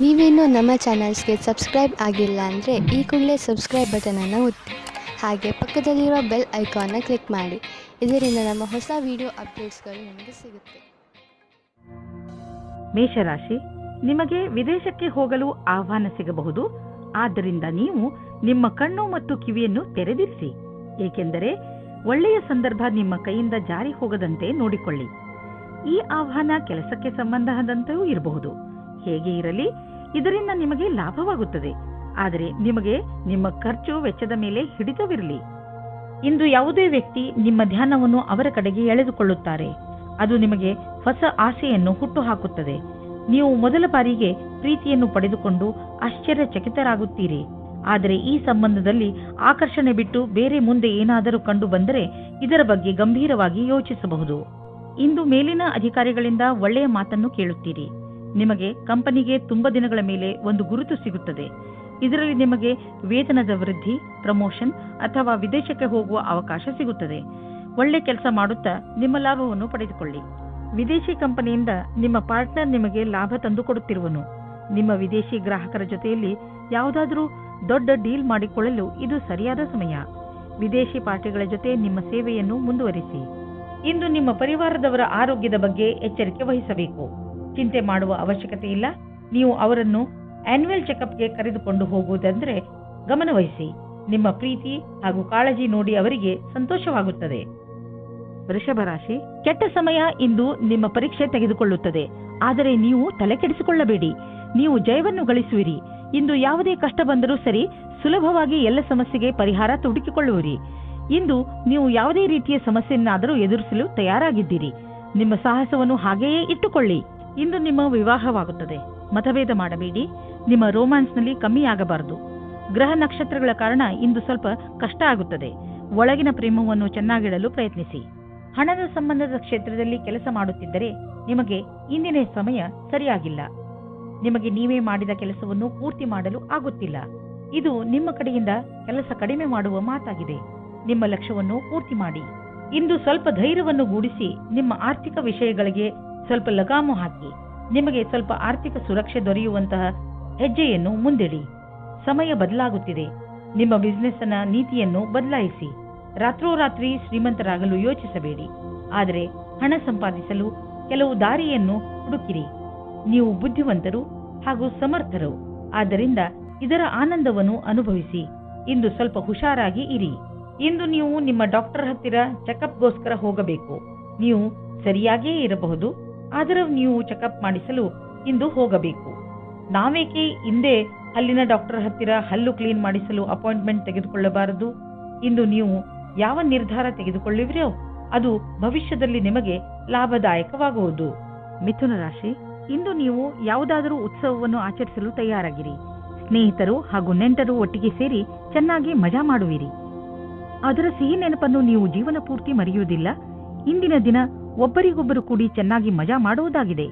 ನೀವೇನು ನಮ್ಮ ಚಾನಲ್ಸ್ಗೆ ಸಬ್ಸ್ಕ್ರೈಬ್ ಆಗಿಲ್ಲ ಅಂದರೆ ಈ ಕೂಡಲೇ ಸಬ್ಸ್ಕ್ರೈಬ್ ಬಟನನ್ನು ಒತ್ತಿ, ಹಾಗೆ ಪಕ್ಕದಲ್ಲಿರುವ ಬೆಲ್ ಐಕಾನ್ನ ಕ್ಲಿಕ್ ಮಾಡಿ. ಇದರಿಂದ ನಮ್ಮ ಹೊಸ ವಿಡಿಯೋ ಅಪ್ಡೇಟ್ಸ್ಗಳು ನಿಮಗೆ ಸಿಗುತ್ತೆ. ಮೇಷರಾಶಿ, ನಿಮಗೆ ವಿದೇಶಕ್ಕೆ ಹೋಗಲು ಆಹ್ವಾನ ಸಿಗಬಹುದು. ಆದ್ದರಿಂದ ನೀವು ನಿಮ್ಮ ಕಣ್ಣು ಮತ್ತು ಕಿವಿಯನ್ನು ತೆರೆದಿರಿಸಿ, ಏಕೆಂದರೆ ಒಳ್ಳೆಯ ಸಂದರ್ಭ ನಿಮ್ಮ ಕೈಯಿಂದ ಜಾರಿ ಹೋಗದಂತೆ ನೋಡಿಕೊಳ್ಳಿ. ಈ ಆಹ್ವಾನ ಕೆಲಸಕ್ಕೆ ಸಂಬಂಧದಂತೆಯೂ ಇರಬಹುದು. ಹೇಗೆ ಇರಲಿ, ಇದರಿಂದ ನಿಮಗೆ ಲಾಭವಾಗುತ್ತದೆ. ಆದರೆ ನಿಮಗೆ ನಿಮ್ಮ ಖರ್ಚು ವೆಚ್ಚದ ಮೇಲೆ ಹಿಡಿತವಿರಲಿ. ಇಂದು ಯಾವುದೇ ವ್ಯಕ್ತಿ ನಿಮ್ಮ ಧ್ಯಾನವನ್ನು ಅವರ ಕಡೆಗೆ ಎಳೆದುಕೊಳ್ಳುತ್ತಾರೆ. ಅದು ನಿಮಗೆ ಹೊಸ ಆಸೆಯನ್ನು ಹುಟ್ಟುಹಾಕುತ್ತದೆ. ನೀವು ಮೊದಲ ಬಾರಿಗೆ ಪ್ರೀತಿಯನ್ನು ಪಡೆದುಕೊಂಡು ಆಶ್ಚರ್ಯಚಕಿತರಾಗುತ್ತೀರಿ. ಆದರೆ ಈ ಸಂಬಂಧದಲ್ಲಿ ಆಕರ್ಷಣೆ ಬಿಟ್ಟು ಬೇರೆ ಮುಂದೆ ಏನಾದರೂ ಕಂಡು ಬಂದರೆ ಇದರ ಬಗ್ಗೆ ಗಂಭೀರವಾಗಿ ಯೋಚಿಸಬಹುದು. ಇಂದು ಮೇಲಿನ ಅಧಿಕಾರಿಗಳಿಂದ ಒಳ್ಳೆಯ ಮಾತನ್ನು ಕೇಳುತ್ತೀರಿ. ನಿಮಗೆ ಕಂಪನಿಗೆ ತುಂಬ ದಿನಗಳ ಮೇಲೆ ಒಂದು ಗುರುತು ಸಿಗುತ್ತದೆ. ಇದರಲ್ಲಿ ನಿಮಗೆ ವೇತನದ ವೃದ್ಧಿ, ಪ್ರಮೋಷನ್ ಅಥವಾ ವಿದೇಶಕ್ಕೆ ಹೋಗುವ ಅವಕಾಶ ಸಿಗುತ್ತದೆ. ಒಳ್ಳೆ ಕೆಲಸ ಮಾಡುತ್ತಾ ನಿಮ್ಮ ಲಾಭವನ್ನು ಪಡೆದುಕೊಳ್ಳಿ. ವಿದೇಶಿ ಕಂಪನಿಯಿಂದ ನಿಮ್ಮ ಪಾರ್ಟ್ನರ್ ನಿಮಗೆ ಲಾಭ ತಂದುಕೊಡುತ್ತಿರುವನು. ನಿಮ್ಮ ವಿದೇಶಿ ಗ್ರಾಹಕರ ಜೊತೆಯಲ್ಲಿ ಯಾವುದಾದರೂ ದೊಡ್ಡ ಡೀಲ್ ಮಾಡಿಕೊಳ್ಳಲು ಇದು ಸರಿಯಾದ ಸಮಯ. ವಿದೇಶಿ ಪಾರ್ಟಿಗಳ ಜೊತೆ ನಿಮ್ಮ ಸೇವೆಯನ್ನು ಮುಂದುವರಿಸಿ. ಇಂದು ನಿಮ್ಮ ಪರಿವಾರದವರ ಆರೋಗ್ಯದ ಬಗ್ಗೆ ಎಚ್ಚರಿಕೆ ವಹಿಸಬೇಕು. ಚಿಂತೆ ಮಾಡುವ ಅವಶ್ಯಕತೆ ಇಲ್ಲ. ನೀವು ಅವರನ್ನು ಆನ್ಯುವಲ್ ಚೆಕಪ್ಗೆ ಕರೆದುಕೊಂಡು ಹೋಗುವುದಂದ್ರೆ ಗಮನವಹಿಸಿ. ನಿಮ್ಮ ಪ್ರೀತಿ ಹಾಗೂ ಕಾಳಜಿ ನೋಡಿ ಅವರಿಗೆ ಸಂತೋಷವಾಗುತ್ತದೆ. ವೃಷಭ ರಾಶಿ, ಕೆಟ್ಟ ಸಮಯ ಇಂದು ನಿಮ್ಮ ಪರೀಕ್ಷೆ ತೆಗೆದುಕೊಳ್ಳುತ್ತದೆ. ಆದರೆ ನೀವು ತಲೆ ಕೆಡಿಸಿಕೊಳ್ಳಬೇಡಿ. ನೀವು ಜಯವನ್ನು ಗಳಿಸುವಿರಿ. ಇಂದು ಯಾವುದೇ ಕಷ್ಟ ಬಂದರೂ ಸರಿ, ಸುಲಭವಾಗಿ ಎಲ್ಲ ಸಮಸ್ಯೆಗೆ ಪರಿಹಾರ ಹುಡುಕಿಕೊಳ್ಳುವಿರಿ. ಇಂದು ನೀವು ಯಾವುದೇ ರೀತಿಯ ಸಮಸ್ಯೆಯನ್ನಾದರೂ ಎದುರಿಸಲು ತಯಾರಾಗಿದ್ದೀರಿ. ನಿಮ್ಮ ಸಾಹಸವನ್ನು ಹಾಗೆಯೇ ಇಟ್ಟುಕೊಳ್ಳಿ. ಇಂದು ನಿಮ್ಮ ವಿವಾಹವಾಗುತ್ತದೆ. ಮತಭೇದ ಮಾಡಬೇಡಿ. ನಿಮ್ಮ ರೋಮ್ಯಾನ್ಸ್ನಲ್ಲಿ ಕಮ್ಮಿಯಾಗಬಾರದು. ಗ್ರಹ ನಕ್ಷತ್ರಗಳ ಕಾರಣ ಇಂದು ಸ್ವಲ್ಪ ಕಷ್ಟ ಆಗುತ್ತದೆ. ಒಳಗಿನ ಪ್ರೇಮವನ್ನು ಚೆನ್ನಾಗಿಡಲು ಪ್ರಯತ್ನಿಸಿ. ಹಣದ ಸಂಬಂಧದ ಕ್ಷೇತ್ರದಲ್ಲಿ ಕೆಲಸ ಮಾಡುತ್ತಿದ್ದರೆ ನಿಮಗೆ ಇಂದಿನ ಸಮಯ ಸರಿಯಾಗಿಲ್ಲ. ನಿಮಗೆ ನೀವೇ ಮಾಡಿದ ಕೆಲಸವನ್ನು ಪೂರ್ತಿ ಮಾಡಲು ಆಗುತ್ತಿಲ್ಲ. ಇದು ನಿಮ್ಮ ಕಡೆಯಿಂದ ಕೆಲಸ ಕಡಿಮೆ ಮಾಡುವ ಮಾತಾಗಿದೆ. ನಿಮ್ಮ ಲಕ್ಷ್ಯವನ್ನು ಪೂರ್ತಿ ಮಾಡಿ. ಇಂದು ಸ್ವಲ್ಪ ಧೈರ್ಯವನ್ನು ಗೂಡಿಸಿ ನಿಮ್ಮ ಆರ್ಥಿಕ ವಿಷಯಗಳಿಗೆ ಸ್ವಲ್ಪ ಲಗಾಮು ಹಾಕಿ. ನಿಮಗೆ ಸ್ವಲ್ಪ ಆರ್ಥಿಕ ಸುರಕ್ಷೆ ದೊರೆಯುವಂತಹ ಹೆಜ್ಜೆಯನ್ನು ಮುಂದಿಡಿ. ಸಮಯ ಬದಲಾಗುತ್ತಿದೆ. ನಿಮ್ಮ ಬಿಸಿನೆಸ್ ನ ನೀತಿಯನ್ನು ಬದಲಾಯಿಸಿ. ರಾತ್ರೋರಾತ್ರಿ ಶ್ರೀಮಂತರಾಗಲು ಯೋಚಿಸಬೇಡಿ. ಆದರೆ ಹಣ ಸಂಪಾದಿಸಲು ಕೆಲವು ದಾರಿಯನ್ನು ಹುಡುಕಿರಿ. ನೀವು ಬುದ್ಧಿವಂತರು ಹಾಗೂ ಸಮರ್ಥರು. ಆದ್ದರಿಂದ ಇದರ ಆನಂದವನ್ನು ಅನುಭವಿಸಿ. ಇಂದು ಸ್ವಲ್ಪ ಹುಷಾರಾಗಿ ಇರಿ. ಇಂದು ನೀವು ನಿಮ್ಮ ಡಾಕ್ಟರ್ ಹತ್ತಿರ ಚೆಕಪ್ಗೋಸ್ಕರ ಹೋಗಬೇಕು. ನೀವು ಸರಿಯಾಗಿಯೇ ಇರಬಹುದು, ಆದರೆ ನೀವು ಚೆಕಪ್ ಮಾಡಿಸಲು ಇಂದು ಹೋಗಬೇಕು. ನಾವೇಕೆ ಹಿಂದೆ ಹಲ್ಲಿನ ಡಾಕ್ಟರ್ ಹತ್ತಿರ ಹಲ್ಲು ಕ್ಲೀನ್ ಮಾಡಿಸಲು ಅಪಾಯಿಂಟ್ಮೆಂಟ್ ತೆಗೆದುಕೊಳ್ಳಬಾರದು? ಇಂದು ನೀವು ಯಾವ ನಿರ್ಧಾರ ತೆಗೆದುಕೊಳ್ಳುವಿರೋ ಅದು ಭವಿಷ್ಯದಲ್ಲಿ ನಿಮಗೆ ಲಾಭದಾಯಕವಾಗುವುದು. ಮಿಥುನ ರಾಶಿ, ಇಂದು ನೀವು ಯಾವುದಾದರೂ ಉತ್ಸವವನ್ನು ಆಚರಿಸಲು ತಯಾರಾಗಿರಿ. ಸ್ನೇಹಿತರು ಹಾಗೂ ನೆಂಟರು ಒಟ್ಟಿಗೆ ಸೇರಿ ಚೆನ್ನಾಗಿ ಮಜಾ ಮಾಡುವಿರಿ. ಅದರ ಸಿಹಿ ನೆನಪನ್ನು ನೀವು ಜೀವನ ಪೂರ್ತಿ ಮರೆಯುವುದಿಲ್ಲ. ಇಂದಿನ ದಿನ ಒಬ್ಬರಿಗೊಬ್ಬರು ಕೂಡಿ ಚೆನ್ನಾಗಿ ಮಜಾ ಮಾಡುವುದಾಗಿದೆ.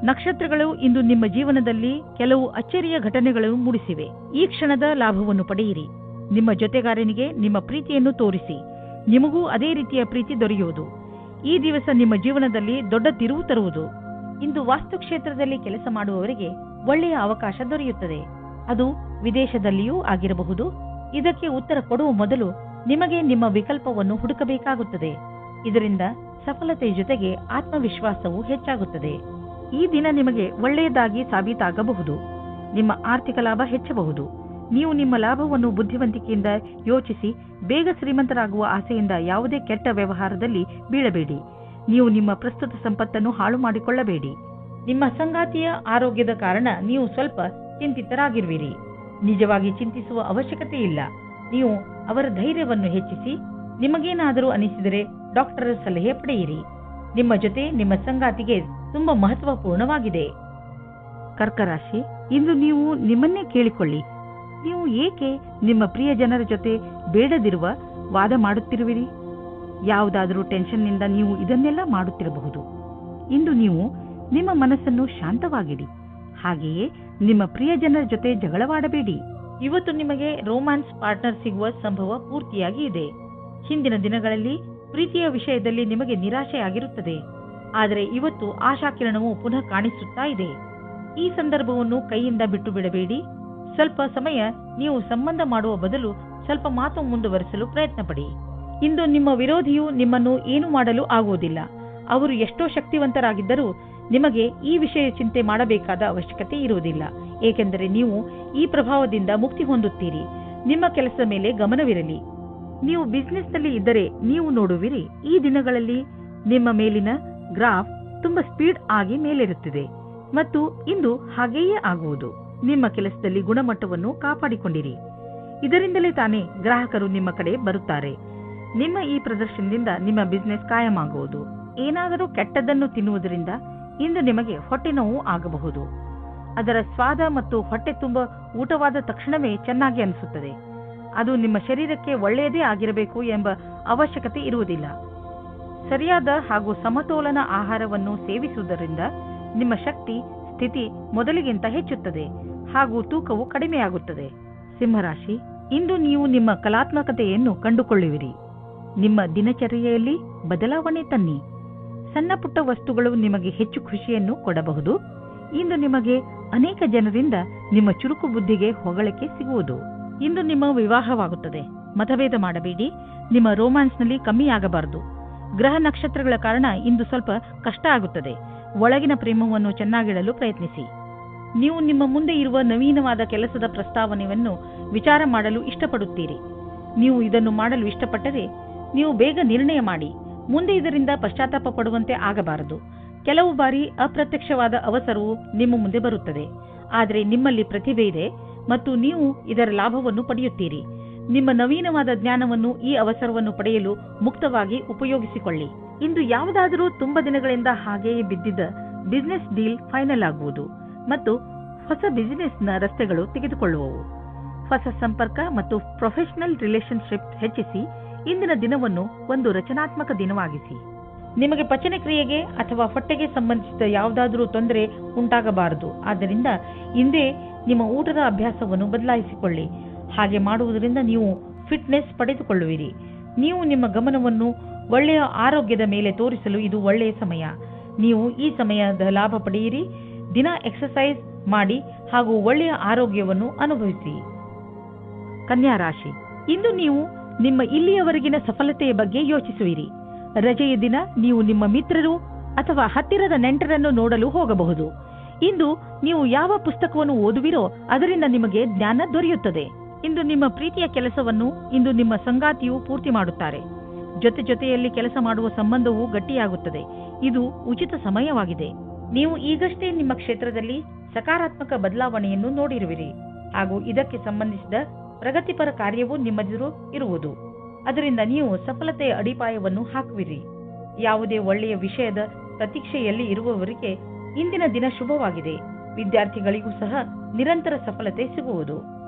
ನಕ್ಷತ್ರಗಳು ಇಂದು ನಿಮ್ಮ ಜೀವನದಲ್ಲಿ ಕೆಲವು ಅಚ್ಚರಿಯ ಘಟನೆಗಳು ಮೂಡಿಸಿವೆ. ಈ ಕ್ಷಣದ ಲಾಭವನ್ನು ಪಡೆಯಿರಿ. ನಿಮ್ಮ ಜೊತೆಗಾರನಿಗೆ ನಿಮ್ಮ ಪ್ರೀತಿಯನ್ನು ತೋರಿಸಿ. ನಿಮಗೂ ಅದೇ ರೀತಿಯ ಪ್ರೀತಿ ದೊರೆಯುವುದು. ಈ ದಿವಸ ನಿಮ್ಮ ಜೀವನದಲ್ಲಿ ದೊಡ್ಡ ತಿರುವು ತರುವುದು. ಇಂದು ವಾಸ್ತುಕ್ಷೇತ್ರದಲ್ಲಿ ಕೆಲಸ ಮಾಡುವವರಿಗೆ ಒಳ್ಳೆಯ ಅವಕಾಶ ದೊರೆಯುತ್ತದೆ. ಅದು ವಿದೇಶದಲ್ಲಿಯೂ ಆಗಿರಬಹುದು. ಇದಕ್ಕೆ ಉತ್ತರ ಕೊಡುವ ಮೊದಲು ನಿಮಗೆ ನಿಮ್ಮ ವಿಕಲ್ಪವನ್ನು ಹುಡುಕಬೇಕಾಗುತ್ತದೆ. ಇದರಿಂದ ಸಫಲತೆ ಜೊತೆಗೆ ಆತ್ಮವಿಶ್ವಾಸವು ಹೆಚ್ಚಾಗುತ್ತದೆ. ಈ ದಿನ ನಿಮಗೆ ಒಳ್ಳೆಯದಾಗಿ ಸಾಬೀತಾಗಬಹುದು. ನಿಮ್ಮ ಆರ್ಥಿಕ ಲಾಭ ಹೆಚ್ಚಬಹುದು. ನೀವು ನಿಮ್ಮ ಲಾಭವನ್ನು ಬುದ್ಧಿವಂತಿಕೆಯಿಂದ ಯೋಚಿಸಿ ಬೇಗ ಶ್ರೀಮಂತರಾಗುವ ಆಸೆಯಿಂದ ಯಾವುದೇ ಕೆಟ್ಟ ವ್ಯವಹಾರದಲ್ಲಿ ಬೀಳಬೇಡಿ. ನೀವು ನಿಮ್ಮ ಪ್ರಸ್ತುತ ಸಂಪತ್ತನ್ನು ಹಾಳು ಮಾಡಿಕೊಳ್ಳಬೇಡಿ. ನಿಮ್ಮ ಸಂಗಾತಿಯ ಆರೋಗ್ಯದ ಕಾರಣ ನೀವು ಸ್ವಲ್ಪ ಚಿಂತಿತರಾಗಿರುವಿರಿ. ನಿಜವಾಗಿ ಚಿಂತಿಸುವ ಅವಶ್ಯಕತೆ ಇಲ್ಲ. ನೀವು ಅವರ ಧೈರ್ಯವನ್ನು ಹೆಚ್ಚಿಸಿ. ನಿಮಗೇನಾದರೂ ಅನಿಸಿದರೆ ಡಾಕ್ಟರ್ ಸಲಹೆ ಪಡೆಯಿರಿ. ನಿಮ್ಮ ಜೊತೆ ನಿಮ್ಮ ಸಂಗಾತಿಗೆ ತುಂಬಾ ಮಹತ್ವಪೂರ್ಣವಾಗಿದೆ. ಕರ್ಕರಾಶಿ, ಇಂದು ನೀವು ನಿಮ್ಮನ್ನೇ ಕೇಳಿಕೊಳ್ಳಿ. ನೀವು ಏಕೆ ನಿಮ್ಮ ಪ್ರಿಯ ಜನರ ಜೊತೆ ಬೇಡದಿರುವ ವಾದ ಮಾಡುತ್ತಿರುವಿರಿ? ಯಾವುದಾದರೂ ಟೆನ್ಷನ್ನಿಂದ ನೀವು ಇದನ್ನೆಲ್ಲ ಮಾಡುತ್ತಿರಬಹುದು. ಇಂದು ನೀವು ನಿಮ್ಮ ಮನಸ್ಸನ್ನು ಶಾಂತವಾಗಿಡಿ. ಹಾಗೆಯೇ ನಿಮ್ಮ ಪ್ರಿಯ ಜನರ ಜೊತೆ ಜಗಳವಾಡಬೇಡಿ. ಇವತ್ತು ನಿಮಗೆ ರೋಮ್ಯಾನ್ಸ್ ಪಾರ್ಟ್ನರ್ ಸಿಗುವ ಸಂಭವ ಪೂರ್ತಿಯಾಗಿ ಇದೆ. ಹಿಂದಿನ ದಿನಗಳಲ್ಲಿ ಪ್ರೀತಿಯ ವಿಷಯದಲ್ಲಿ ನಿಮಗೆ ನಿರಾಶೆಯಾಗಿರುತ್ತದೆ. ಆದರೆ ಇವತ್ತು ಆಶಾಕಿರಣವು ಪುನಃ ಕಾಣಿಸುತ್ತಾ ಇದೆ. ಈ ಸಂದರ್ಭವನ್ನು ಕೈಯಿಂದ ಬಿಟ್ಟು ಬಿಡಬೇಡಿ. ಸ್ವಲ್ಪ ಸಮಯ ನೀವು ಸಂಬಂಧ ಮಾಡುವ ಬದಲು ಸ್ವಲ್ಪ ಮಾತು ಮುಂದುವರಿಸಲು ಪ್ರಯತ್ನ ಪಡಿ. ಇಂದು ನಿಮ್ಮ ವಿರೋಧಿಯು ನಿಮ್ಮನ್ನು ಏನು ಮಾಡಲು ಆಗುವುದಿಲ್ಲ. ಅವರು ಎಷ್ಟೋ ಶಕ್ತಿವಂತರಾಗಿದ್ದರೂ ನಿಮಗೆ ಈ ವಿಷಯ ಚಿಂತೆ ಮಾಡಬೇಕಾದ ಅವಶ್ಯಕತೆ ಇರುವುದಿಲ್ಲ, ಏಕೆಂದರೆ ನೀವು ಈ ಪ್ರಭಾವದಿಂದ ಮುಕ್ತಿ ಹೊಂದುತ್ತೀರಿ. ನಿಮ್ಮ ಕೆಲಸದ ಮೇಲೆ ಗಮನವಿರಲಿ. ನೀವು ಬಿಸಿನೆಸ್ನಲ್ಲಿ ಇದ್ದರೆ ನೀವು ನೋಡುವಿರಿ, ಈ ದಿನಗಳಲ್ಲಿ ನಿಮ್ಮ ಮೇಲಿನ ಗ್ರಾಫ್ ತುಂಬಾ ಸ್ಪೀಡ್ ಆಗಿ ಮೇಲೇರುತ್ತಿದೆ ಮತ್ತು ಇಂದು ಹಾಗೆಯೇ ಆಗುವುದು. ನಿಮ್ಮ ಕೆಲಸದಲ್ಲಿ ಗುಣಮಟ್ಟವನ್ನು ಕಾಪಾಡಿಕೊಂಡಿರಿ. ಇದರಿಂದಲೇ ತಾನೇ ಗ್ರಾಹಕರು ನಿಮ್ಮ ಕಡೆ ಬರುತ್ತಾರೆ. ನಿಮ್ಮ ಈ ಪ್ರದರ್ಶನದಿಂದ ನಿಮ್ಮ ಬಿಸಿನೆಸ್ ಕಾಯಮಾಗುವುದು. ಏನಾದರೂ ಕೆಟ್ಟದ್ದನ್ನು ತಿನ್ನುವುದರಿಂದ ಇಂದು ನಿಮಗೆ ಹೊಟ್ಟೆ ನೋವು ಆಗಬಹುದು. ಅದರ ಸ್ವಾದ ಮತ್ತು ಹೊಟ್ಟೆ ತುಂಬ ಊಟವಾದ ತಕ್ಷಣವೇ ಚೆನ್ನಾಗಿ ಅನಿಸುತ್ತದೆ. ಅದು ನಿಮ್ಮ ಶರೀರಕ್ಕೆ ಒಳ್ಳೆಯದೇ ಆಗಿರಬೇಕು ಎಂಬ ಅವಶ್ಯಕತೆ ಇರುವುದಿಲ್ಲ. ಸರಿಯಾದ ಹಾಗೂ ಸಮತೋಲನ ಆಹಾರವನ್ನು ಸೇವಿಸುವುದರಿಂದ ನಿಮ್ಮ ಶಕ್ತಿ ಸ್ಥಿತಿ ಮೊದಲಿಗಿಂತ ಹೆಚ್ಚುತ್ತದೆ ಹಾಗೂ ತೂಕವು ಕಡಿಮೆಯಾಗುತ್ತದೆ. ಸಿಂಹರಾಶಿ, ಇಂದು ನೀವು ನಿಮ್ಮ ಕಲಾತ್ಮಕತೆಯನ್ನು ಕಂಡುಕೊಳ್ಳುವಿರಿ. ನಿಮ್ಮ ದಿನಚರ್ಯೆಯಲ್ಲಿ ಬದಲಾವಣೆ ತನ್ನಿ. ಸಣ್ಣ ಪುಟ್ಟ ವಸ್ತುಗಳು ನಿಮಗೆ ಹೆಚ್ಚು ಖುಷಿಯನ್ನು ಕೊಡಬಹುದು. ಇಂದು ನಿಮಗೆ ಅನೇಕ ಜನರಿಂದ ನಿಮ್ಮ ಚುರುಕು ಬುದ್ಧಿಗೆ ಹೊಗಳಿಕೆ ಸಿಗುವುದು. ಇಂದು ನಿಮ್ಮ ವಿವಾಹವಾಗುತ್ತದೆ. ಮತಭೇದ ಮಾಡಬೇಡಿ. ನಿಮ್ಮ ರೋಮ್ಯಾನ್ಸ್ನಲ್ಲಿ ಕಮ್ಮಿಯಾಗಬಾರದು. ಗ್ರಹ ನಕ್ಷತ್ರಗಳ ಕಾರಣ ಇಂದು ಸ್ವಲ್ಪ ಕಷ್ಟ ಆಗುತ್ತದೆ. ಒಳಗಿನ ಪ್ರೇಮವನ್ನು ಚೆನ್ನಾಗಿಡಲು ಪ್ರಯತ್ನಿಸಿ. ನೀವು ನಿಮ್ಮ ಮುಂದೆ ಇರುವ ನವೀನವಾದ ಕೆಲಸದ ಪ್ರಸ್ತಾವನೆಯನ್ನು ವಿಚಾರ ಮಾಡಲು ಇಷ್ಟಪಡುತ್ತೀರಿ. ನೀವು ಇದನ್ನು ಮಾಡಲು ಇಷ್ಟಪಟ್ಟರೆ ನೀವು ಬೇಗ ನಿರ್ಣಯ ಮಾಡಿ. ಮುಂದೆ ಇದರಿಂದ ಪಶ್ಚಾತ್ತಾಪ ಪಡುವಂತೆ ಆಗಬಾರದು. ಕೆಲವು ಬಾರಿ ಅಪ್ರತ್ಯಕ್ಷವಾದ ಅವಸರವು ನಿಮ್ಮ ಮುಂದೆ ಬರುತ್ತದೆ, ಆದರೆ ನಿಮ್ಮಲ್ಲಿ ಪ್ರತಿಭೆ ಇದೆ ಮತ್ತು ನೀವು ಇದರ ಲಾಭವನ್ನು ಪಡೆಯುತ್ತೀರಿ. ನಿಮ್ಮ ನವೀನವಾದ ಜ್ಞಾನವನ್ನು ಈ ಅವಸರವನ್ನು ಪಡೆಯಲು ಮುಕ್ತವಾಗಿ ಉಪಯೋಗಿಸಿಕೊಳ್ಳಿ. ಇಂದು ಯಾವುದಾದರೂ ತುಂಬಾ ದಿನಗಳಿಂದ ಹಾಗೆಯೇ ಬಿದ್ದಿದ್ದ ಬಿಸಿನೆಸ್ ಡೀಲ್ ಫೈನಲ್ ಆಗುವುದು ಮತ್ತು ಹೊಸ ಬಿಸಿನೆಸ್ನ ರಸ್ತೆಗಳು ತೆಗೆದುಕೊಳ್ಳುವವು. ಹೊಸ ಸಂಪರ್ಕ ಮತ್ತು ಪ್ರೊಫೆಷನಲ್ ರಿಲೇಶನ್ಶಿಪ್ ಹೆಚ್ಚಿಸಿ. ಇಂದಿನ ದಿನವನ್ನು ಒಂದು ರಚನಾತ್ಮಕ ದಿನವಾಗಿಸಿ. ನಿಮಗೆ ಪಚನ ಕ್ರಿಯೆಗೆ ಅಥವಾ ಹೊಟ್ಟೆಗೆ ಸಂಬಂಧಿಸಿದ ಯಾವುದಾದರೂ ತೊಂದರೆ ಉಂಟಾಗಬಾರದು. ಆದ್ದರಿಂದ ಇಂದೇ ನಿಮ್ಮ ಊಟದ ಅಭ್ಯಾಸವನ್ನು ಬದಲಾಯಿಸಿಕೊಳ್ಳಿ. ಹಾಗೆ ಮಾಡುವುದರಿಂದ ನೀವು ಫಿಟ್ನೆಸ್ ಪಡೆದುಕೊಳ್ಳುವಿರಿ. ನೀವು ನಿಮ್ಮ ಗಮನವನ್ನು ಒಳ್ಳೆಯ ಆರೋಗ್ಯದ ಮೇಲೆ ತೋರಿಸಲು ಇದು ಒಳ್ಳೆಯ ಸಮಯ. ನೀವು ಈ ಸಮಯದ ಲಾಭ ಪಡೆಯಿರಿ. ದಿನ ಎಕ್ಸರ್ಸೈಸ್ ಮಾಡಿ ಹಾಗೂ ಒಳ್ಳೆಯ ಆರೋಗ್ಯವನ್ನು ಅನುಭವಿಸಿ. ಕನ್ಯಾ ರಾಶಿ, ಇಂದು ನೀವು ನಿಮ್ಮ ಇಲ್ಲಿಯವರೆಗಿನ ಸಫಲತೆಯ ಬಗ್ಗೆ ಯೋಚಿಸುವಿರಿ. ರಜೆಯ ದಿನ ನೀವು ನಿಮ್ಮ ಮಿತ್ರರು ಅಥವಾ ಹತ್ತಿರದ ನೆಂಟರನ್ನು ನೋಡಲು ಹೋಗಬಹುದು. ಇಂದು ನೀವು ಯಾವ ಪುಸ್ತಕವನ್ನು ಓದುವಿರೋ ಅದರಿಂದ ನಿಮಗೆ ಜ್ಞಾನ ದೊರೆಯುತ್ತದೆ. ಇಂದು ನಿಮ್ಮ ಪ್ರೀತಿಯ ಕೆಲಸವನ್ನು ಇಂದು ನಿಮ್ಮ ಸಂಗಾತಿಯು ಪೂರ್ತಿ ಮಾಡುತ್ತಾರೆ. ಜೊತೆಯಲ್ಲಿ ಕೆಲಸ ಮಾಡುವ ಸಂಬಂಧವು ಗಟ್ಟಿಯಾಗುತ್ತದೆ. ಇದು ಉಚಿತ ಸಮಯವಾಗಿದೆ. ನೀವು ಈಗಷ್ಟೇ ನಿಮ್ಮ ಕ್ಷೇತ್ರದಲ್ಲಿ ಸಕಾರಾತ್ಮಕ ಬದಲಾವಣೆಯನ್ನು ನೋಡಿರುವಿರಿ ಹಾಗೂ ಇದಕ್ಕೆ ಸಂಬಂಧಿಸಿದ ಪ್ರಗತಿಪರ ಕಾರ್ಯವೂ ನಿಮ್ಮದಿರು ಇರುವುದು. ಅದರಿಂದ ನೀವು ಸಫಲತೆಯ ಅಡಿಪಾಯವನ್ನು ಹಾಕುವಿರಿ. ಯಾವುದೇ ಒಳ್ಳೆಯ ವಿಷಯದ ಪ್ರತೀಕ್ಷೆಯಲ್ಲಿ ಇರುವವರಿಗೆ ಇಂದಿನ ದಿನ ಶುಭವಾಗಿದೆ. ವಿದ್ಯಾರ್ಥಿಗಳಿಗೂ ಸಹ ನಿರಂತರ ಸಫಲತೆ ಸಿಗುವುದು.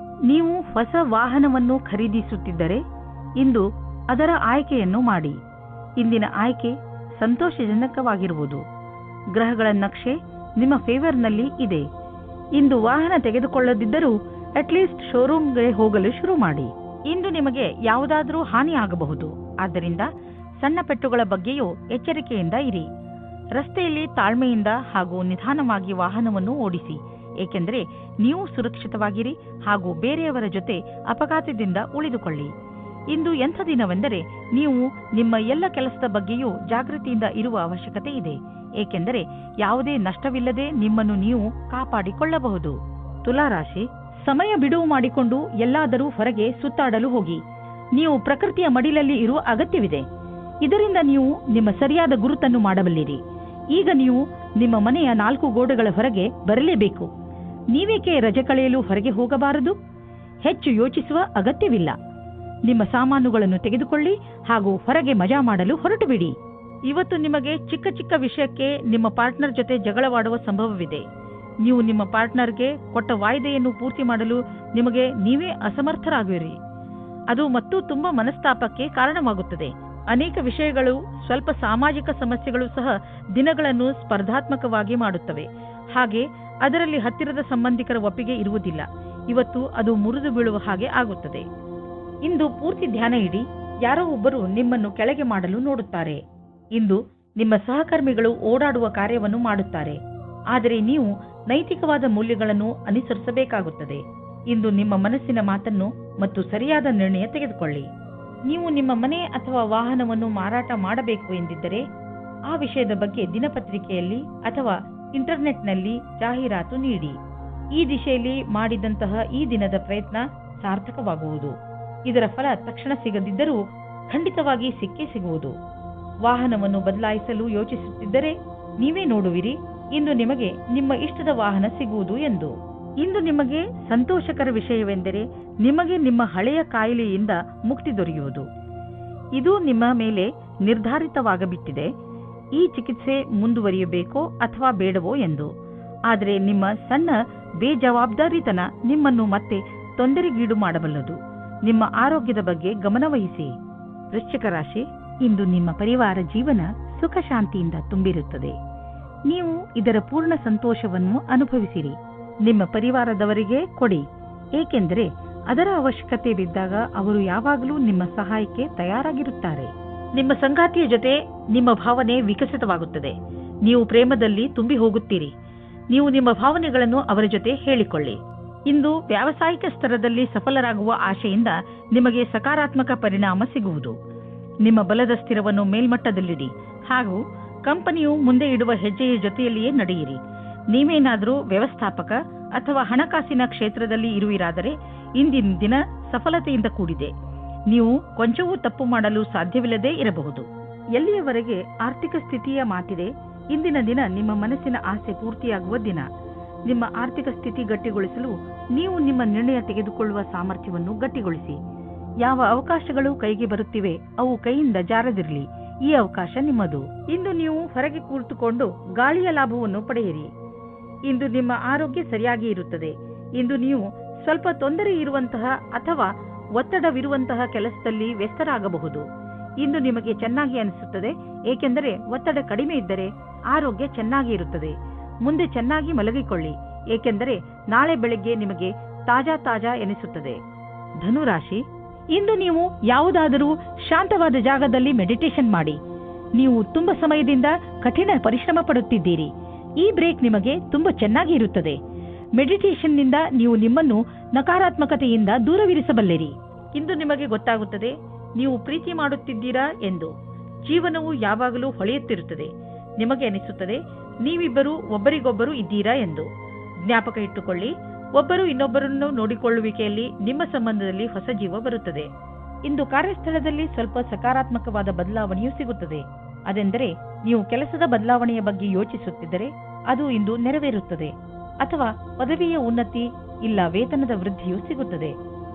ನೀವು ಹೊಸ ವಾಹನವನ್ನು ಖರೀದಿಸುತ್ತಿದ್ದರೆ ಇಂದು ಅದರ ಆಯ್ಕೆಯನ್ನು ಮಾಡಿ. ಇಂದಿನ ಆಯ್ಕೆ ಸಂತೋಷಜನಕವಾಗಿರುವುದು. ಗ್ರಹಗಳ ನಕ್ಷೆ ನಿಮ್ಮ ಫೇವರ್ನಲ್ಲಿ ಇದೆ. ಇಂದು ವಾಹನ ತೆಗೆದುಕೊಳ್ಳದಿದ್ದರೂ ಅಟ್ಲೀಸ್ಟ್ ಶೋರೂಮ್ಗೆ ಹೋಗಲು ಶುರು ಮಾಡಿ. ಇಂದು ನಿಮಗೆ ಯಾವುದಾದರೂ ಹಾನಿ ಆಗಬಹುದು. ಆದ್ದರಿಂದ ಸಣ್ಣ ಪೆಟ್ಟುಗಳ ಬಗ್ಗೆಯೂ ಎಚ್ಚರಿಕೆಯಿಂದ ಇರಿ. ರಸ್ತೆಯಲ್ಲಿ ತಾಳ್ಮೆಯಿಂದ ಹಾಗೂ ನಿಧಾನವಾಗಿ ವಾಹನವನ್ನು ಓಡಿಸಿ, ಏಕೆಂದರೆ ನೀವು ಸುರಕ್ಷಿತವಾಗಿರಿ ಹಾಗೂ ಬೇರೆಯವರ ಜೊತೆ ಅಪಘಾತದಿಂದ ಉಳಿದುಕೊಳ್ಳಿ. ಇಂದು ಎಂಥ ದಿನವೆಂದರೆ ನೀವು ನಿಮ್ಮ ಎಲ್ಲ ಕೆಲಸದ ಬಗ್ಗೆಯೂ ಜಾಗೃತಿಯಿಂದ ಇರುವ ಅವಶ್ಯಕತೆ ಇದೆ, ಏಕೆಂದರೆ ಯಾವುದೇ ನಷ್ಟವಿಲ್ಲದೆ ನಿಮ್ಮನ್ನು ನೀವು ಕಾಪಾಡಿಕೊಳ್ಳಬಹುದು. ತುಲಾರಾಶಿ, ಸಮಯ ಬಿಡುವು ಮಾಡಿಕೊಂಡು ಎಲ್ಲಾದರೂ ಹೊರಗೆ ಸುತ್ತಾಡಲು ಹೋಗಿ. ನೀವು ಪ್ರಕೃತಿಯ ಮಡಿಲಲ್ಲಿ ಇರುವ ಅಗತ್ಯವಿದೆ. ಇದರಿಂದ ನೀವು ನಿಮ್ಮ ಸರಿಯಾದ ಗುರುತನ್ನು ಮಾಡಬಲ್ಲಿರಿ. ಈಗ ನೀವು ನಿಮ್ಮ ಮನೆಯ 4 ಗೋಡೆಗಳ ಹೊರಗೆ ಬರಲೇಬೇಕು. ನೀವೇಕೆ ರಜೆ ಕಳೆಯಲು ಹೊರಗೆ ಹೋಗಬಾರದು? ಹೆಚ್ಚು ಯೋಚಿಸುವ ಅಗತ್ಯವಿಲ್ಲ. ನಿಮ್ಮ ಸಾಮಾನುಗಳನ್ನು ತೆಗೆದುಕೊಳ್ಳಿ ಹಾಗೂ ಹೊರಗೆ ಮಜಾ ಮಾಡಲು ಹೊರಟು ಬಿಡಿ. ಇವತ್ತು ನಿಮಗೆ ಚಿಕ್ಕ ಚಿಕ್ಕ ವಿಷಯಕ್ಕೆ ನಿಮ್ಮ ಪಾರ್ಟ್ನರ್ ಜೊತೆ ಜಗಳವಾಡುವ ಸಂಭವವಿದೆ. ನೀವು ನಿಮ್ಮ ಪಾರ್ಟ್ನರ್ಗೆ ಕೊಟ್ಟ ವಾಯ್ದೆಯನ್ನು ಪೂರ್ತಿ ಮಾಡಲು ನಿಮಗೆ ನೀವೇ ಅಸಮರ್ಥರಾಗುವಿರಿ. ಅದು ಮತ್ತು ತುಂಬಾ ಮನಸ್ತಾಪಕ್ಕೆ ಕಾರಣವಾಗುತ್ತದೆ. ಅನೇಕ ವಿಷಯಗಳು, ಸ್ವಲ್ಪ ಸಾಮಾಜಿಕ ಸಮಸ್ಯೆಗಳು ಸಹ ದಿನಗಳನ್ನು ಸ್ಪರ್ಧಾತ್ಮಕವಾಗಿ ಮಾಡುತ್ತವೆ. ಹಾಗೆ ಅದರಲ್ಲಿ ಹತ್ತಿರದ ಸಂಬಂಧಿಕರ ಒಪ್ಪಿಗೆ ಇರುವುದಿಲ್ಲ. ಇವತ್ತು ಅದು ಮುರಿದು ಬೀಳುವ ಹಾಗೆ ಆಗುತ್ತದೆ. ಇಂದು ಪೂರ್ತಿ ಧ್ಯಾನ ಇಡಿ. ಯಾರೋ ಒಬ್ಬರು ನಿಮ್ಮನ್ನು ಕೆಳಗೆ ಮಾಡಲು ನೋಡುತ್ತಾರೆ. ಇಂದು ನಿಮ್ಮ ಸಹಕರ್ಮಿಗಳು ಓಡಾಡುವ ಕಾರ್ಯವನ್ನು ಮಾಡುತ್ತಾರೆ. ಆದರೆ ನೀವು ನೈತಿಕವಾದ ಮೌಲ್ಯಗಳನ್ನು ಅನುಸರಿಸಬೇಕಾಗುತ್ತದೆ. ಇಂದು ನಿಮ್ಮ ಮನಸ್ಸಿನ ಮಾತನ್ನು ಮತ್ತು ಸರಿಯಾದ ನಿರ್ಣಯ ತೆಗೆದುಕೊಳ್ಳಿ. ನೀವು ನಿಮ್ಮ ಮನೆ ಅಥವಾ ವಾಹನವನ್ನು ಮಾರಾಟ ಮಾಡಬೇಕು ಎಂದಿದ್ದರೆ ಆ ವಿಷಯದ ಬಗ್ಗೆ ದಿನಪತ್ರಿಕೆಯಲ್ಲಿ ಅಥವಾ ಇಂಟರ್ನೆಟ್ನಲ್ಲಿ ಜಾಹೀರಾತು ನೀಡಿ. ಈ ದಿಶೆಯಲ್ಲಿ ಮಾಡಿದಂತಹ ಈ ದಿನದ ಪ್ರಯತ್ನ ಸಾರ್ಥಕವಾಗುವುದು. ಇದರ ಫಲ ತಕ್ಷಣ ಸಿಗದಿದ್ದರೂ ಖಂಡಿತವಾಗಿ ಸಿಕ್ಕೇ ಸಿಗುವುದು. ವಾಹನವನ್ನು ಬದಲಾಯಿಸಲು ಯೋಚಿಸುತ್ತಿದ್ದರೆ ನೀವೇ ನೋಡುವಿರಿ ಇಂದು ನಿಮಗೆ ನಿಮ್ಮ ಇಷ್ಟದ ವಾಹನ ಸಿಗುವುದು ಎಂದು. ಇಂದು ನಿಮಗೆ ಸಂತೋಷಕರ ವಿಷಯವೆಂದರೆ ನಿಮಗೆ ನಿಮ್ಮ ಹಳೆಯ ಕಾಯಿಲೆಯಿಂದ ಮುಕ್ತಿ ದೊರೆಯುವುದು. ಇದು ನಿಮ್ಮ ಮೇಲೆ ನಿರ್ಧಾರಿತವಾಗಬಿಟ್ಟಿದೆ. ಈ ಚಿಕಿತ್ಸೆ ಮುಂದುವರಿಯಬೇಕೋ ಅಥವಾ ಬೇಡವೋ ಎಂದು. ಆದರೆ ನಿಮ್ಮ ಸಣ್ಣ ಬೇಜವಾಬ್ದಾರಿತನ ನಿಮ್ಮನ್ನು ಮತ್ತೆ ತೊಂದರೆಗೀಡು ಮಾಡಬಲ್ಲದು. ನಿಮ್ಮ ಆರೋಗ್ಯದ ಬಗ್ಗೆ ಗಮನವಹಿಸಿ. ವೃಶ್ಚಿಕ ರಾಶಿ, ಇಂದು ನಿಮ್ಮ ಪರಿವಾರ ಜೀವನ ಸುಖ ಶಾಂತಿಯಿಂದ ತುಂಬಿರುತ್ತದೆ. ನೀವು ಇದರ ಪೂರ್ಣ ಸಂತೋಷವನ್ನು ಅನುಭವಿಸಿರಿ. ನಿಮ್ಮ ಪರಿವಾರದವರಿಗೆ ಕೊಡಿ, ಏಕೆಂದರೆ ಅದರ ಅವಶ್ಯಕತೆ ಬಿದ್ದಾಗ ಅವರು ಯಾವಾಗಲೂ ನಿಮ್ಮ ಸಹಾಯಕ್ಕೆ ತಯಾರಾಗಿರುತ್ತಾರೆ. ನಿಮ್ಮ ಸಂಗಾತಿಯ ಜೊತೆ ನಿಮ್ಮ ಭಾವನೆ ವಿಕಸಿತವಾಗುತ್ತದೆ. ನೀವು ಪ್ರೇಮದಲ್ಲಿ ತುಂಬಿ ಹೋಗುತ್ತೀರಿ. ನೀವು ನಿಮ್ಮ ಭಾವನೆಗಳನ್ನು ಅವರ ಜೊತೆ ಹೇಳಿಕೊಳ್ಳಿ. ಇಂದು ವ್ಯಾವಸಾಯಿಕ ಸ್ತರದಲ್ಲಿ ಸಫಲರಾಗುವ ಆಶೆಯಿಂದ ನಿಮಗೆ ಸಕಾರಾತ್ಮಕ ಪರಿಣಾಮ ಸಿಗುವುದು. ನಿಮ್ಮ ಬಲದ ಸ್ಥಿರವನ್ನು ಮೇಲ್ಮಟ್ಟದಲ್ಲಿಡಿ ಹಾಗೂ ಕಂಪನಿಯು ಮುಂದೆ ಇಡುವ ಹೆಜ್ಜೆಯ ಜೊತೆಯಲ್ಲಿಯೇ ನಡೆಯಿರಿ. ನೀವೇನಾದರೂ ವ್ಯವಸ್ಥಾಪಕ ಅಥವಾ ಹಣಕಾಸಿನ ಕ್ಷೇತ್ರದಲ್ಲಿ ಇರುವಿರಾದರೆ ಇಂದಿನ ದಿನ ಸಫಲತೆಯಿಂದ ಕೂಡಿದೆ. ನೀವು ಕೊಂಚವೂ ತಪ್ಪು ಮಾಡಲು ಸಾಧ್ಯವಿಲ್ಲದೇ ಇರಬಹುದು. ಎಲ್ಲಿಯವರೆಗೆ ಆರ್ಥಿಕ ಸ್ಥಿತಿಯ ಮಾತಿದೆ, ಇಂದಿನ ದಿನ ನಿಮ್ಮ ಮನಸ್ಸಿನ ಆಸೆ ಪೂರ್ತಿಯಾಗುವ ದಿನ. ನಿಮ್ಮ ಆರ್ಥಿಕ ಸ್ಥಿತಿ ಗಟ್ಟಿಗೊಳಿಸಲು ನೀವು ನಿಮ್ಮ ನಿರ್ಣಯ ತೆಗೆದುಕೊಳ್ಳುವ ಸಾಮರ್ಥ್ಯವನ್ನು ಗಟ್ಟಿಗೊಳಿಸಿ. ಯಾವ ಅವಕಾಶಗಳು ಕೈಗೆ ಬರುತ್ತಿವೆ ಅವು ಕೈಯಿಂದ ಜಾರದಿರಲಿ. ಈ ಅವಕಾಶ ನಿಮ್ಮದು. ಇಂದು ನೀವು ಹೊರಗೆ ಕೂತುಕೊಂಡು ಗಾಳಿಯ ಲಾಭವನ್ನು ಪಡೆಯಿರಿ. ಇಂದು ನಿಮ್ಮ ಆರೋಗ್ಯ ಸರಿಯಾಗಿ ಇರುತ್ತದೆ. ಇಂದು ನೀವು ಸ್ವಲ್ಪ ತೊಂದರೆ ಇರುವಂತಹ ಅಥವಾ ಒತ್ತಡವಿರುವಂತಹ ಕೆಲಸದಲ್ಲಿ ವ್ಯಸ್ತರಾಗಬಹುದು. ಇಂದು ನಿಮಗೆ ಚೆನ್ನಾಗಿ ಅನಿಸುತ್ತದೆ, ಏಕೆಂದರೆ ಒತ್ತಡ ಕಡಿಮೆ ಇದ್ದರೆ ಆರೋಗ್ಯ ಚೆನ್ನಾಗಿ ಇರುತ್ತದೆ. ಮುಂದೆ ಚೆನ್ನಾಗಿ ಮಲಗಿಕೊಳ್ಳಿ, ಏಕೆಂದರೆ ನಾಳೆ ಬೆಳಗ್ಗೆ ನಿಮಗೆ ತಾಜಾ ಎನಿಸುತ್ತದೆ. ಧನುರಾಶಿ, ಇಂದು ನೀವು ಯಾವುದಾದರೂ ಶಾಂತವಾದ ಜಾಗದಲ್ಲಿ ಮೆಡಿಟೇಷನ್ ಮಾಡಿ. ನೀವು ತುಂಬಾ ಸಮಯದಿಂದ ಕಠಿಣ ಪರಿಶ್ರಮ ಪಡುತ್ತಿದ್ದೀರಿ. ಈ ಬ್ರೇಕ್ ನಿಮಗೆ ತುಂಬಾ ಚೆನ್ನಾಗಿ ಇರುತ್ತದೆ. ಮೆಡಿಟೇಷನ್ನಿಂದ ನೀವು ನಿಮ್ಮನ್ನು ನಕಾರಾತ್ಮಕತೆಯಿಂದ ದೂರವಿರಿಸಬಲ್ಲಿರಿ. ಇಂದು ನಿಮಗೆ ಗೊತ್ತಾಗುತ್ತದೆ ನೀವು ಪ್ರೀತಿ ಮಾಡುತ್ತಿದ್ದೀರಾ ಎಂದು. ಜೀವನವು ಯಾವಾಗಲೂ ಹೊಳೆಯುತ್ತಿರುತ್ತದೆ. ನಿಮಗೆ ಅನಿಸುತ್ತದೆ ನೀವಿಬ್ಬರು ಒಬ್ಬರಿಗೊಬ್ಬರು ಇದ್ದೀರಾ ಎಂದು. ಜ್ಞಾಪಕ ಇಟ್ಟುಕೊಳ್ಳಿ, ಒಬ್ಬರು ಇನ್ನೊಬ್ಬರನ್ನು ನೋಡಿಕೊಳ್ಳುವಿಕೆಯಲ್ಲಿ ನಿಮ್ಮ ಸಂಬಂಧದಲ್ಲಿ ಹೊಸ ಜೀವ ಬರುತ್ತದೆ. ಇಂದು ಕಾರ್ಯಸ್ಥಳದಲ್ಲಿ ಸ್ವಲ್ಪ ಸಕಾರಾತ್ಮಕವಾದ ಬದಲಾವಣೆಯೂ ಸಿಗುತ್ತದೆ. ಅದೆಂದರೆ ನೀವು ಕೆಲಸದ ಬದಲಾವಣೆಯ ಬಗ್ಗೆ ಯೋಚಿಸುತ್ತಿದ್ದರೆ ಅದು ಇಂದು ನೆರವೇರುತ್ತದೆ. ಅಥವಾ ಪದವಿಯ ಉನ್ನತಿ ಇಲ್ಲ ವೇತನದ ವೃದ್ಧಿಯೂ ಸಿಗುತ್ತದೆ.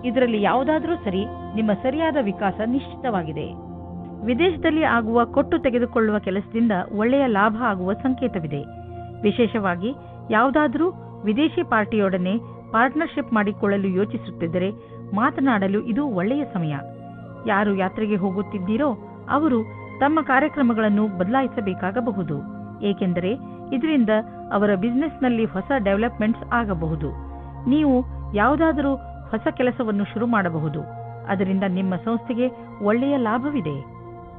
ಇದರಲ್ಲಿ ಯಾವುದಾದರೂ ಸರಿ, ನಿಮ್ಮ ಸರಿಯಾದ ವಿಕಾಸ ನಿಶ್ಚಿತವಾಗಿದೆ. ವಿದೇಶದಲ್ಲಿ ಆಗುವ ಕೊಟ್ಟು ತೆಗೆದುಕೊಳ್ಳುವ ಕೆಲಸದಿಂದ ಒಳ್ಳೆಯ ಲಾಭ ಆಗುವ ಸಂಕೇತವಿದೆ. ವಿಶೇಷವಾಗಿ ಯಾವುದಾದರೂ ವಿದೇಶಿ ಪಾರ್ಟಿಯೊಡನೆ ಪಾರ್ಟ್ನರ್ಶಿಪ್ ಮಾಡಿಕೊಳ್ಳಲು ಯೋಚಿಸುತ್ತಿದ್ದರೆ ಮಾತನಾಡಲು ಇದು ಒಳ್ಳೆಯ ಸಮಯ. ಯಾರು ಯಾತ್ರೆಗೆ ಹೋಗುತ್ತಿದ್ದೀರೋ ಅವರು ತಮ್ಮ ಕಾರ್ಯಕ್ರಮಗಳನ್ನು ಬದಲಾಯಿಸಬೇಕಾಗಬಹುದು, ಏಕೆಂದರೆ ಇದರಿಂದ ಅವರ ಬಿಸಿನೆಸ್ನಲ್ಲಿ ಹೊಸ ಡೆವಲಪ್ಮೆಂಟ್ಸ್ ಆಗಬಹುದು. ನೀವು ಯಾವುದಾದರೂ ಹೊಸ ಕೆಲಸವನ್ನು ಶುರು ಮಾಡಬಹುದು. ಅದರಿಂದ ನಿಮ್ಮ ಸಂಸ್ಥೆಗೆ ಒಳ್ಳೆಯ ಲಾಭವಿದೆ.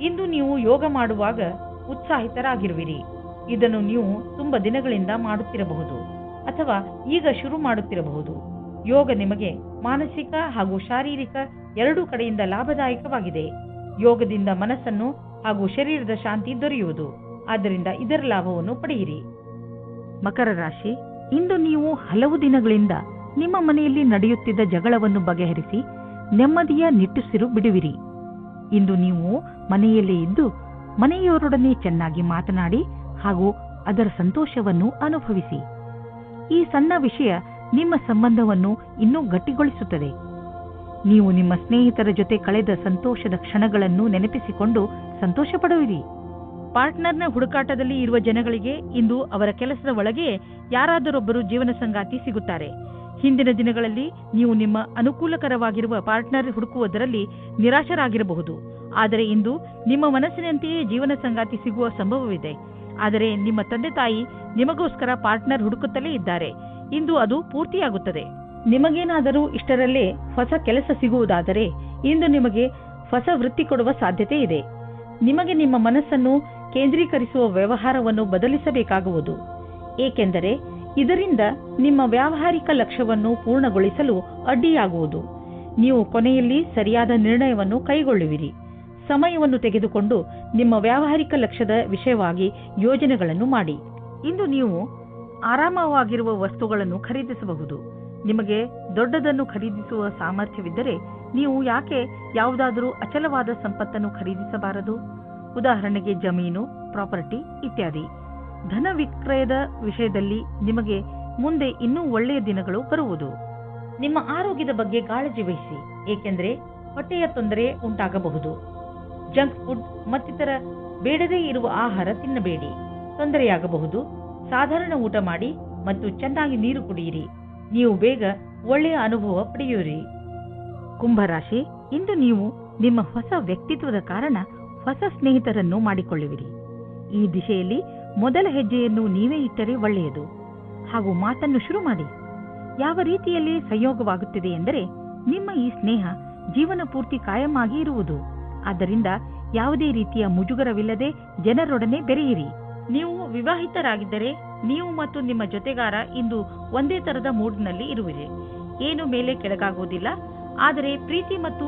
ಇಂದು ನೀವು ಯೋಗ ಮಾಡುವಾಗ ಉತ್ಸಾಹಿತರಾಗಿರುವಿರಿ. ಇದನ್ನು ನೀವು ತುಂಬ ದಿನಗಳಿಂದ ಮಾಡುತ್ತಿರಬಹುದು ಅಥವಾ ಈಗ ಶುರು ಮಾಡುತ್ತಿರಬಹುದು. ಯೋಗ ನಿಮಗೆ ಮಾನಸಿಕ ಹಾಗೂ ಶಾರೀರಿಕ ಎರಡೂ ಕಡೆಯಿಂದ ಲಾಭದಾಯಕವಾಗಿದೆ. ಯೋಗದಿಂದ ಮನಸ್ಸನ್ನು ಹಾಗೂ ಶರೀರದ ಶಾಂತಿ ದೊರೆಯುವುದು. ಆದ್ದರಿಂದ ಇದರ ಲಾಭವನ್ನು ಪಡೆಯಿರಿ. ಮಕರ ರಾಶಿ, ಇಂದು ನೀವು ಹಲವು ದಿನಗಳಿಂದ ನಿಮ್ಮ ಮನೆಯಲ್ಲಿ ನಡೆಯುತ್ತಿದ್ದ ಜಗಳವನ್ನು ಬಗೆಹರಿಸಿ ನೆಮ್ಮದಿಯ ನಿಟ್ಟುಸಿರು ಬಿಡುವಿರಿ. ಇಂದು ನೀವು ಮನೆಯಲ್ಲೇ ಇದ್ದು ಮನೆಯವರೊಡನೆ ಚೆನ್ನಾಗಿ ಮಾತನಾಡಿ ಹಾಗೂ ಅದರ ಸಂತೋಷವನ್ನು ಅನುಭವಿಸಿ. ಈ ಸಣ್ಣ ವಿಷಯ ನಿಮ್ಮ ಸಂಬಂಧವನ್ನು ಇನ್ನೂ ಗಟ್ಟಿಗೊಳಿಸುತ್ತದೆ. ನೀವು ನಿಮ್ಮ ಸ್ನೇಹಿತರ ಜೊತೆ ಕಳೆದ ಸಂತೋಷದ ಕ್ಷಣಗಳನ್ನು ನೆನಪಿಸಿಕೊಂಡು ಸಂತೋಷ ಪಡುವಿರಿ. ಪಾರ್ಟ್ನರ್ನ ಹುಡುಕಾಟದಲ್ಲಿ ಇರುವ ಜನಗಳಿಗೆ ಇಂದು ಅವರ ಕೆಲಸದ ಒಳಗೆ ಯಾರಾದರೊಬ್ಬರು ಜೀವನ ಸಂಗಾತಿ ಸಿಗುತ್ತಾರೆ. ಹಿಂದಿನ ದಿನಗಳಲ್ಲಿ ನೀವು ನಿಮ್ಮ ಅನುಕೂಲಕರವಾಗಿರುವ ಪಾರ್ಟ್ನರ್ ಹುಡುಕುವುದರಲ್ಲಿ ನಿರಾಶರಾಗಿರಬಹುದು. ಆದರೆ ಇಂದು ನಿಮ್ಮ ಮನಸ್ಸಿನಂತೆಯೇ ಜೀವನ ಸಂಗಾತಿ ಸಿಗುವ ಸಂಭವವಿದೆ. ಆದರೆ ನಿಮ್ಮ ತಂದೆ ತಾಯಿ ನಿಮಗೋಸ್ಕರ ಪಾರ್ಟ್ನರ್ ಹುಡುಕುತ್ತಲೇ ಇದ್ದಾರೆ. ಇಂದು ಅದು ಪೂರ್ತಿಯಾಗುತ್ತದೆ. ನಿಮಗೇನಾದರೂ ಇಷ್ಟರಲ್ಲೇ ಹೊಸ ಕೆಲಸ ಸಿಗುವುದಾದರೆ ಇಂದು ನಿಮಗೆ ಹೊಸ ವೃತ್ತಿ ಕೊಡುವ ಸಾಧ್ಯತೆ ಇದೆ. ನಿಮಗೆ ನಿಮ್ಮ ಮನಸ್ಸನ್ನು ಕೇಂದ್ರೀಕರಿಸುವ ವ್ಯವಹಾರವನ್ನು ಬದಲಿಸಬೇಕಾಗುವುದು. ಏಕೆಂದರೆ ಇದರಿಂದ ನಿಮ್ಮ ವ್ಯಾವಹಾರಿಕ ಲಕ್ಷ್ಯವನ್ನು ಪೂರ್ಣಗೊಳಿಸಲು ಅಡ್ಡಿಯಾಗುವುದು. ನೀವು ಕೊನೆಯಲ್ಲಿ ಸರಿಯಾದ ನಿರ್ಣಯವನ್ನು ಕೈಗೊಳ್ಳುವಿರಿ. ಸಮಯವನ್ನು ತೆಗೆದುಕೊಂಡು ನಿಮ್ಮ ವ್ಯಾವಹಾರಿಕ ಲಕ್ಷ್ಯದ ವಿಷಯವಾಗಿ ಯೋಜನೆಗಳನ್ನು ಮಾಡಿ. ಇಂದು ನೀವು ಆರಾಮವಾಗಿರುವ ವಸ್ತುಗಳನ್ನು ಖರೀದಿಸಬಹುದು. ನಿಮಗೆ ದೊಡ್ಡದನ್ನು ಖರೀದಿಸುವ ಸಾಮರ್ಥ್ಯವಿದ್ದರೆ ನೀವು ಯಾಕೆ ಯಾವುದಾದರೂ ಅಚಲವಾದ ಸಂಪತ್ತನ್ನು ಖರೀದಿಸಬಾರದು? ಉದಾಹರಣೆಗೆ ಜಮೀನು, ಪ್ರಾಪರ್ಟಿ ಇತ್ಯಾದಿ. ಧನ ವಿಕ್ರಯದ ವಿಷಯದಲ್ಲಿ ನಿಮಗೆ ಮುಂದೆ ಇನ್ನೂ ಒಳ್ಳೆಯ ದಿನಗಳು ಬರುವುದು. ನಿಮ್ಮ ಆರೋಗ್ಯದ ಬಗ್ಗೆ ಕಾಳಜಿ ವಹಿಸಿ, ಏಕೆಂದರೆ ಹೊಟ್ಟೆಯ ತೊಂದರೆ ಉಂಟಾಗಬಹುದು. ಜಂಕ್ ಫುಡ್ ಮತ್ತಿತರ ಬೇಡದೇ ಇರುವ ಆಹಾರ ತಿನ್ನಬೇಡಿ, ತೊಂದರೆಯಾಗಬಹುದು. ಸಾಧಾರಣ ಊಟ ಮಾಡಿ ಮತ್ತು ಚೆನ್ನಾಗಿ ನೀರು ಕುಡಿಯಿರಿ. ನೀವು ಬೇಗ ಒಳ್ಳೆಯ ಅನುಭವ ಪಡೆಯುವಿರಿ. ಕುಂಭರಾಶಿ, ಇಂದು ನೀವು ನಿಮ್ಮ ಹೊಸ ವ್ಯಕ್ತಿತ್ವದ ಕಾರಣ ಹೊಸ ಸ್ನೇಹಿತರನ್ನು ಮಾಡಿಕೊಳ್ಳುವಿರಿ. ಈ ದಿಶೆಯಲ್ಲಿ ಮೊದಲ ಹೆಜ್ಜೆಯನ್ನು ನೀವೇ ಇಟ್ಟರೆ ಒಳ್ಳೆಯದು. ಹಾಗೂ ಮಾತನ್ನು ಶುರು ಮಾಡಿ. ಯಾವ ರೀತಿಯಲ್ಲಿ ಸಂಯೋಗವಾಗುತ್ತಿದೆ ಎಂದರೆ ನಿಮ್ಮ ಈ ಸ್ನೇಹ ಜೀವನ ಪೂರ್ತಿ ಕಾಯಂ ಆಗಿ ಇರುವುದು. ಆದ್ದರಿಂದ ಯಾವುದೇ ರೀತಿಯ ಮುಜುಗರವಿಲ್ಲದೆ ಜನರೊಡನೆ ಬೆರೆಯಿರಿ. ನೀವು ವಿವಾಹಿತರಾಗಿದ್ದರೆ ನೀವು ಮತ್ತು ನಿಮ್ಮ ಜೊತೆಗಾರ ಇಂದು ಒಂದೇ ತರದ ಮೂಡ್ನಲ್ಲಿ ಇರುವಿರಿ. ಏನು ಮೇಲೆ ಕೆಳಗಾಗುವುದಿಲ್ಲ, ಆದರೆ ಪ್ರೀತಿ ಮತ್ತು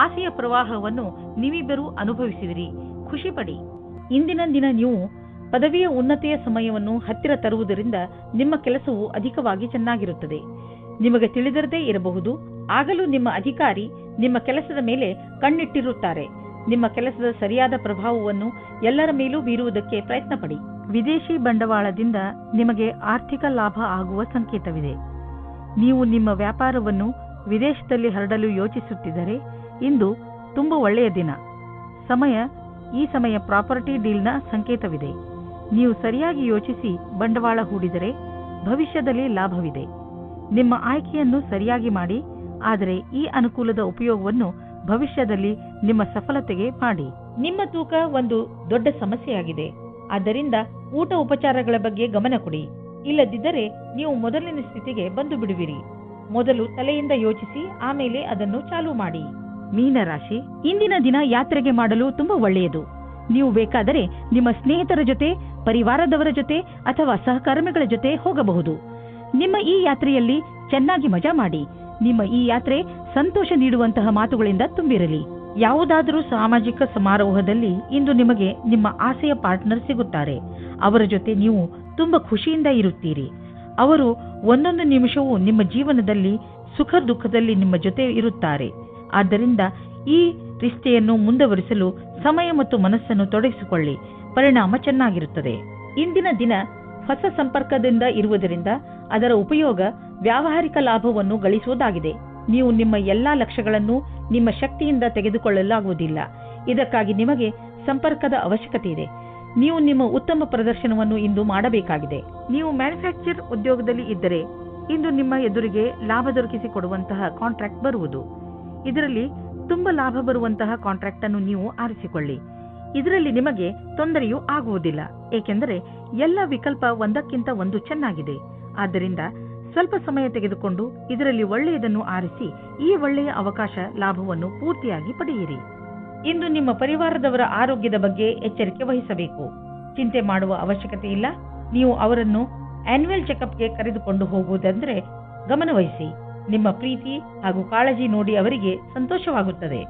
ಆಸೆಯ ಪ್ರವಾಹವನ್ನು ನೀವಿಬ್ಬರೂ ಅನುಭವಿಸುವಿರಿ. ಖುಷಿಪಡಿ. ಇಂದಿನ ದಿನ ನೀವು ಪದವಿಯ ಉನ್ನತಿಯ ಸಮಯವನ್ನು ಹತ್ತಿರ ತರುವುದರಿಂದ ನಿಮ್ಮ ಕೆಲಸವು ಅಧಿಕವಾಗಿ ಚೆನ್ನಾಗಿರುತ್ತದೆ. ನಿಮಗೆ ತಿಳಿದಿರದೇ ಇರಬಹುದು, ಆಗಲೂ ನಿಮ್ಮ ಅಧಿಕಾರಿ ನಿಮ್ಮ ಕೆಲಸದ ಮೇಲೆ ಕಣ್ಣಿಟ್ಟಿರುತ್ತಾರೆ. ನಿಮ್ಮ ಕೆಲಸದ ಸರಿಯಾದ ಪ್ರಭಾವವನ್ನು ಎಲ್ಲರ ಮೇಲೂ ಬೀರುವುದಕ್ಕೆ ಪ್ರಯತ್ನ ಪಡಿ. ವಿದೇಶಿ ಬಂಡವಾಳದಿಂದ ನಿಮಗೆ ಆರ್ಥಿಕ ಲಾಭ ಆಗುವ ಸಂಕೇತವಿದೆ. ನೀವು ನಿಮ್ಮ ವ್ಯಾಪಾರವನ್ನು ವಿದೇಶದಲ್ಲಿ ಹರಡಲು ಯೋಚಿಸುತ್ತಿದ್ದರೆ ಇಂದು ತುಂಬ ಒಳ್ಳೆಯ ದಿನ. ಈ ಸಮಯ ಪ್ರಾಪರ್ಟಿ ಡೀಲ್ನ ಸಂಕೇತವಿದೆ. ನೀವು ಸರಿಯಾಗಿ ಯೋಚಿಸಿ ಬಂಡವಾಳ ಹೂಡಿದರೆ ಭವಿಷ್ಯದಲ್ಲಿ ಲಾಭವಿದೆ. ನಿಮ್ಮ ಆಯ್ಕೆಯನ್ನು ಸರಿಯಾಗಿ ಮಾಡಿ, ಆದರೆ ಈ ಅನುಕೂಲದ ಉಪಯೋಗವನ್ನು ಭವಿಷ್ಯದಲ್ಲಿ ನಿಮ್ಮ ಸಫಲತೆಗೆ ಮಾಡಿ. ನಿಮ್ಮ ತೂಕ ಒಂದು ದೊಡ್ಡ ಸಮಸ್ಯೆಯಾಗಿದೆ. ಆದ್ದರಿಂದ ಊಟ ಉಪಚಾರಗಳ ಬಗ್ಗೆ ಗಮನ ಕೊಡಿ. ಇಲ್ಲದಿದ್ದರೆ ನೀವು ಮೊದಲಿನ ಸ್ಥಿತಿಗೆ ಬಂದು ಬಿಡುವಿರಿ. ಮೊದಲು ತಲೆಯಿಂದ ಯೋಚಿಸಿ, ಆಮೇಲೆ ಅದನ್ನು ಚಾಲೂ ಮಾಡಿ. ಮೀನರಾಶಿ, ಇಂದಿನ ದಿನ ಯಾತ್ರೆಗೆ ಮಾಡಲು ತುಂಬಾ ಒಳ್ಳೆಯದು. ನೀವು ಬೇಕಾದರೆ ನಿಮ್ಮ ಸ್ನೇಹಿತರ ಜೊತೆ, ಪರಿವಾರದವರ ಜೊತೆ ಅಥವಾ ಸಹಕರ್ಮಿಗಳ ಜೊತೆ ಹೋಗಬಹುದು. ನಿಮ್ಮ ಈ ಯಾತ್ರೆಯಲ್ಲಿ ಚೆನ್ನಾಗಿ ಮಜಾ ಮಾಡಿ. ನಿಮ್ಮ ಈ ಯಾತ್ರೆ ಸಂತೋಷ ನೀಡುವಂತಹ ಮಾತುಗಳಿಂದ ತುಂಬಿರಲಿ. ಯಾವುದಾದರೂ ಸಾಮಾಜಿಕ ಸಮಾರೋಹದಲ್ಲಿ ಇಂದು ನಿಮಗೆ ನಿಮ್ಮ ಆಸೆಯ ಪಾರ್ಟ್ನರ್ ಸಿಗುತ್ತಾರೆ. ಅವರ ಜೊತೆ ನೀವು ತುಂಬಾ ಖುಷಿಯಿಂದ ಇರುತ್ತೀರಿ. ಅವರು ಒಂದೊಂದು ನಿಮಿಷವೂ ನಿಮ್ಮ ಜೀವನದಲ್ಲಿ ಸುಖ ದುಃಖದಲ್ಲಿ ನಿಮ್ಮ ಜೊತೆ ಇರುತ್ತಾರೆ. ಆದ್ದರಿಂದ ಈ ರಿಶ್ತೆಯನ್ನು ಮುಂದುವರಿಸಲು ಸಮಯ ಮತ್ತು ಮನಸ್ಸನ್ನು ತೊಡಗಿಸಿಕೊಳ್ಳಿ. ಪರಿಣಾಮ ಚೆನ್ನಾಗಿರುತ್ತದೆ. ಇಂದಿನ ದಿನ ಹೊಸ ಸಂಪರ್ಕದಿಂದ ಇರುವುದರಿಂದ ಅದರ ಉಪಯೋಗ ವ್ಯಾವಹಾರಿಕ ಲಾಭವನ್ನು ಗಳಿಸುವುದಾಗಿದೆ. ನೀವು ನಿಮ್ಮ ಎಲ್ಲಾ ಲಕ್ಷ್ಯಗಳನ್ನು ನಿಮ್ಮ ಶಕ್ತಿಯಿಂದ ತೆಗೆದುಕೊಳ್ಳಲಾಗುವುದಿಲ್ಲ. ಇದಕ್ಕಾಗಿ ನಿಮಗೆ ಸಂಪರ್ಕದ ಅವಶ್ಯಕತೆ ಇದೆ. ನೀವು ನಿಮ್ಮ ಉತ್ತಮ ಪ್ರದರ್ಶನವನ್ನು ಇಂದು ಮಾಡಬೇಕಾಗಿದೆ. ನೀವು ಮ್ಯಾನುಫ್ಯಾಕ್ಚರ್ ಉದ್ಯೋಗದಲ್ಲಿ ಇದ್ದರೆ ಇಂದು ನಿಮ್ಮ ಎದುರಿಗೆ ಲಾಭ ದೊರಕಿಸಿಕೊಡುವಂತಹ ಕಾಂಟ್ರಾಕ್ಟ್ ಬರುವುದು. ಇದರಲ್ಲಿ ತುಂಬಾ ಲಾಭ ಬರುವಂತಹ ಕಾಂಟ್ರಾಕ್ಟ್ ಅನ್ನು ನೀವು ಆರಿಸಿಕೊಳ್ಳಿ. ಇದರಲ್ಲಿ ನಿಮಗೆ ತೊಂದರೆಯೂ ಆಗುವುದಿಲ್ಲ, ಏಕೆಂದರೆ ಎಲ್ಲ ವಿಕಲ್ಪ ಒಂದಕ್ಕಿಂತ ಒಂದು ಚೆನ್ನಾಗಿದೆ. ಆದ್ದರಿಂದ ಸ್ವಲ್ಪ ಸಮಯ ತೆಗೆದುಕೊಂಡು ಇದರಲ್ಲಿ ಒಳ್ಳೆಯದನ್ನು ಆರಿಸಿ ಈ ಒಳ್ಳೆಯ ಅವಕಾಶ ಲಾಭವನ್ನು ಪೂರ್ತಿಯಾಗಿ ಪಡೆಯಿರಿ. ಇಂದು ನಿಮ್ಮ ಪರಿವಾರದವರ ಆರೋಗ್ಯದ ಬಗ್ಗೆ ಎಚ್ಚರಿಕೆ ವಹಿಸಬೇಕು. ಚಿಂತೆ ಮಾಡುವ ಅವಶ್ಯಕತೆ ಇಲ್ಲ. ನೀವು ಅವರನ್ನು ಆನ್ಯುವಲ್ ಚೆಕಪ್ಗೆ ಕರೆದುಕೊಂಡು ಹೋಗುವುದಂದ್ರೆ ಗಮನವಹಿಸಿ. ನಿಮ್ಮ ಪ್ರೀತಿ ಹಾಗೂ ಕಾಳಜಿ ನೋಡಿ ಅವರಿಗೆ ಸಂತೋಷವಾಗುತ್ತದೆ.